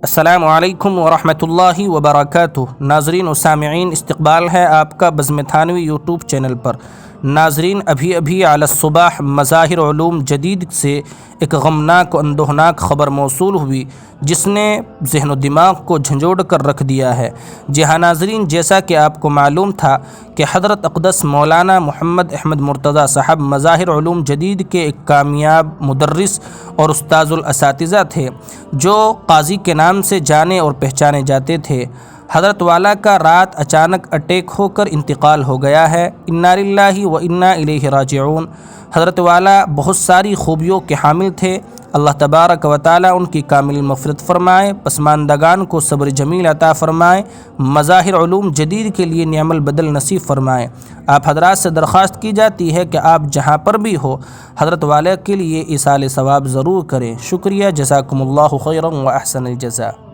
السلام علیکم ورحمۃ اللہ وبرکاتہ۔ ناظرین و سامعین، استقبال ہے آپ کا بزم تھانوی یوٹیوب چینل پر۔ ناظرین، ابھی علی الصباح مظاہر علوم جدید سے ایک غمناک و اندوہناک خبر موصول ہوئی جس نے ذہن و دماغ کو جھنجھوڑ کر رکھ دیا ہے۔ جی ہاں ناظرین، جیسا کہ آپ کو معلوم تھا کہ حضرت اقدس مولانا محمد احمد مرتضیٰ صاحب مظاہر علوم جدید کے ایک کامیاب مدرس اور استاذ الاساتذہ تھے جو قاضی کے نام سے جانے اور پہچانے جاتے تھے۔ حضرت والا کا رات اچانک اٹیک ہو کر انتقال ہو گیا ہے۔ انا للہ و انا الیہ راجعون۔ حضرت والا بہت ساری خوبیوں کے حامل تھے۔ اللہ تبارک و تعالی ان کی کامل مغفرت فرمائے، پسماندگان کو صبر جمیل عطا فرمائے، مظاہر علوم جدید کے لیے نعم البدل نصیب فرمائے۔ آپ حضرات سے درخواست کی جاتی ہے کہ آپ جہاں پر بھی ہو حضرت والا کے لیے ایصال ثواب ضرور کریں۔ شکریہ، جزاکم اللہ خیرا و احسن الجزاء۔